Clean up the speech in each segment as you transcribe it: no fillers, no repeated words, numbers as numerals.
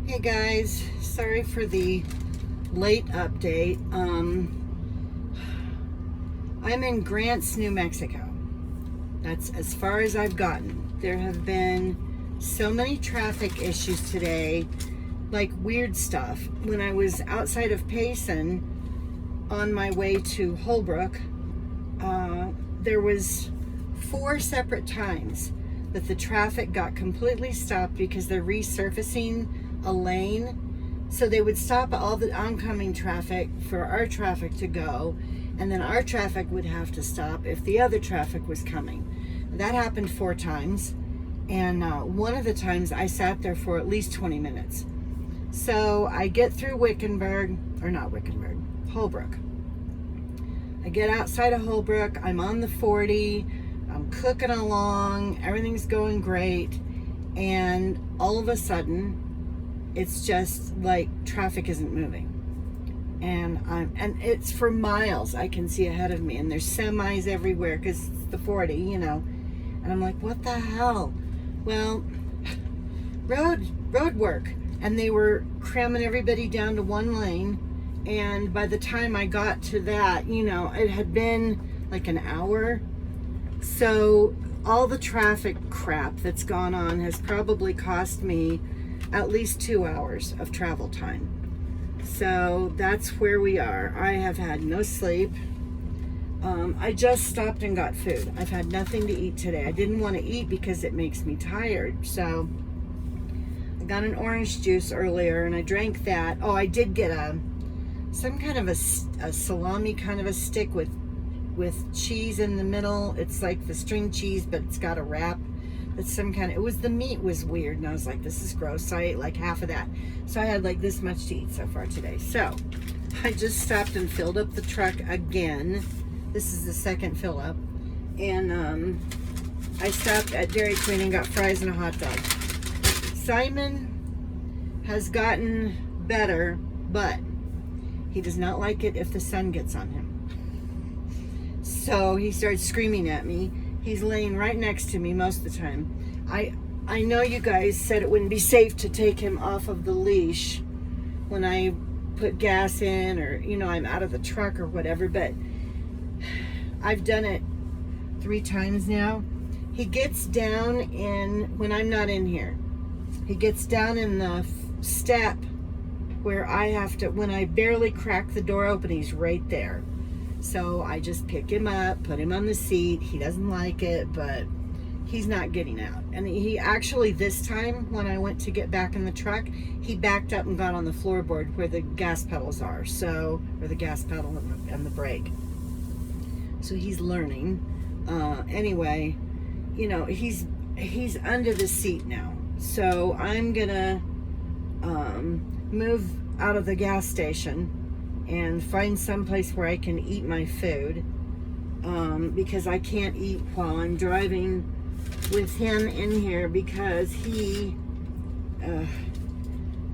Hey guys, sorry for the late update. I'm in Grants, New Mexico. That's as far as I've gotten. There have been so many traffic issues today, like weird stuff. When I was outside of Payson on my way to Holbrook, there was 4 separate times that the traffic got completely stopped because they're resurfacing a lane. So they would stop all the oncoming traffic for our traffic to go, and then our traffic would have to stop if the other traffic was coming. That happened 4 times, and one of the times I sat there for at least 20 minutes. So I get through Holbrook. I get outside of Holbrook, I'm on the 40, I'm cooking along, everything's going great, and all of a sudden, it's just like traffic isn't moving. And it's for miles I can see ahead of me, and there's semis everywhere because it's the 40, and I'm like, what the hell? Well, road work, and they were cramming everybody down to one lane. And by the time I got to that, it had been like an hour. So all the traffic crap that's gone on has probably cost me at least 2 hours of travel time. So that's where we are. I have had no sleep. I just stopped and got food. I've had nothing to eat today. I didn't want to eat because it makes me tired. So I got an orange juice earlier and I drank that. Oh, I did get some kind of a salami kind of a stick with cheese in the middle. It's like the string cheese, but it's got a wrap. It's the meat was weird, and I was like, this is gross. So I ate like half of that. So I had like this much to eat so far today. So I just stopped and filled up the truck again. This is the second fill up. And I stopped at Dairy Queen and got fries and a hot dog. Simon has gotten better, but he does not like it if the sun gets on him. So he started screaming at me. He's laying right next to me most of the time. I know you guys said it wouldn't be safe to take him off of the leash when I put gas in, or I'm out of the truck or whatever, but I've done it 3 times now. He gets down when I'm not in here. He gets down in the step where when I barely crack the door open, he's right there. So I just pick him up, put him on the seat. He doesn't like it, but he's not getting out. And he actually, this time, when I went to get back in the truck, he backed up and got on the floorboard where the gas pedals are. Or the gas pedal and the brake. So he's learning. Anyway, he's under the seat now. So I'm gonna move out of the gas station and find some place where I can eat my food, because I can't eat while I'm driving with him in here, because he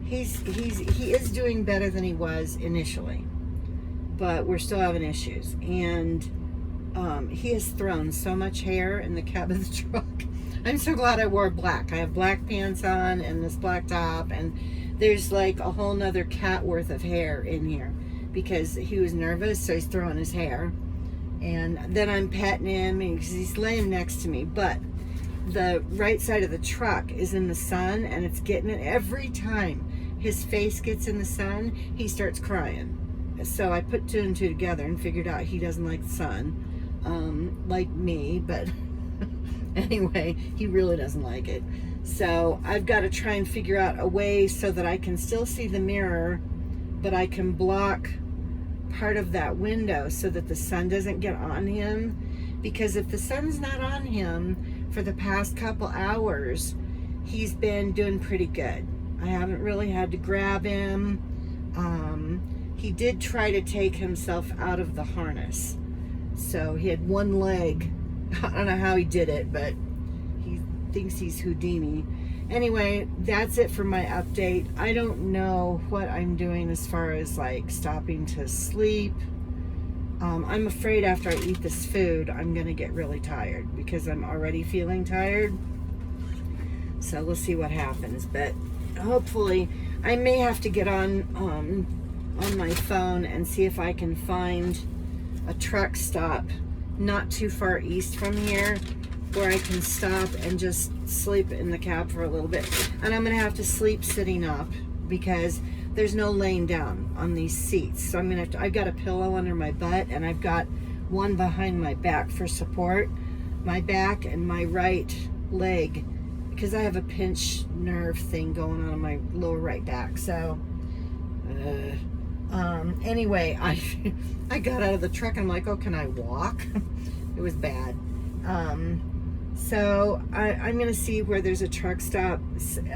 is doing better than he was initially, but we're still having issues. And he has thrown so much hair in the cab of the truck. I'm so glad I wore black. I have black pants on and this black top, and there's like a whole nother cat worth of hair in here, because he was nervous, so he's throwing his hair. And then I'm petting him because he's laying next to me, but the right side of the truck is in the sun, and it's getting it every time his face gets in the sun. He starts crying. So I put 2 and 2 together and figured out he doesn't like the sun, like me, but anyway, he really doesn't like it. So I've got to try and figure out a way so that I can still see the mirror, but I can block part of that window so that the sun doesn't get on him. Because if the sun's not on him for the past couple hours, he's been doing pretty good. I haven't really had to grab him. He did try to take himself out of the harness. So he had one leg. I don't know how he did it, but he thinks he's Houdini. Anyway, that's it for my update. I don't know what I'm doing as far as like stopping to sleep. I'm afraid after I eat this food, I'm going to get really tired because I'm already feeling tired. So we'll see what happens. But hopefully, I may have to get on my phone and see if I can find a truck stop not too far east from here where I can stop and just sleep in the cab for a little bit. And I'm gonna have to sleep sitting up because there's no laying down on these seats. So I'm gonna have to, I've got a pillow under my butt and I've got one behind my back for support. My back and my right leg, because I have a pinched nerve thing going on in my lower right back. So anyway, I got out of the truck and I'm like, oh, can I walk? It was bad. So I'm gonna see where there's a truck stop.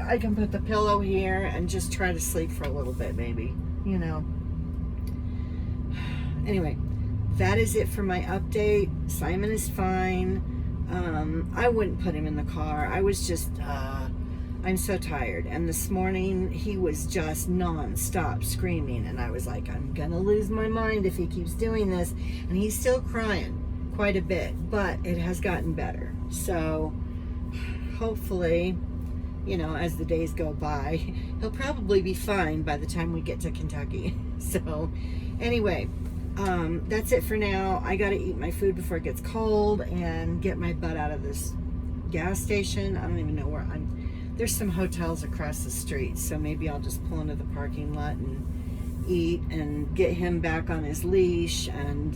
I can put the pillow here and just try to sleep for a little bit, maybe, you know. Anyway, that is it for my update. Simon is fine. I wouldn't put him in the car. I was just, I'm so tired. And this morning he was just non-stop screaming. And I was like, I'm gonna lose my mind if he keeps doing this. And he's still crying quite a bit, but it has gotten better. So hopefully, you know, as the days go by, he'll probably be fine by the time we get to Kentucky. So anyway, that's it for now. I gotta eat my food before it gets cold and get my butt out of this gas station. I don't even know where there's some hotels across the street, so maybe I'll just pull into the parking lot and eat and get him back on his leash and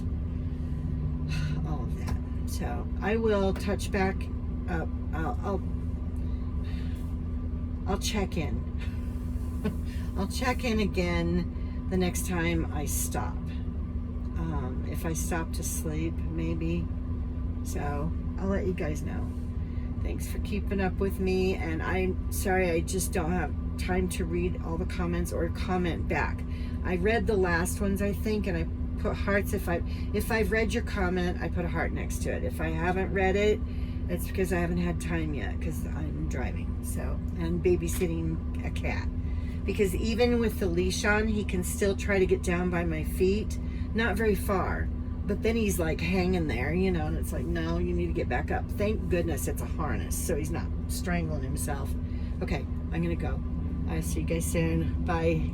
all of that. So I will touch back up. I'll check in. I'll check in again the next time I stop. If I stop to sleep, maybe. So I'll let you guys know. Thanks for keeping up with me, and I'm sorry I just don't have time to read all the comments or comment back. I read the last ones, I think, and I put hearts. If I've read your comment, I put a heart next to it. If I haven't read it, it's because I haven't had time yet, because I'm driving, so, and babysitting a cat. Because even with the leash on, he can still try to get down by my feet. Not very far, but then he's like hanging there, you know, and it's like, no, you need to get back up. Thank goodness it's a harness, so he's not strangling himself. Okay, I'm gonna go. I'll see you guys soon. Bye.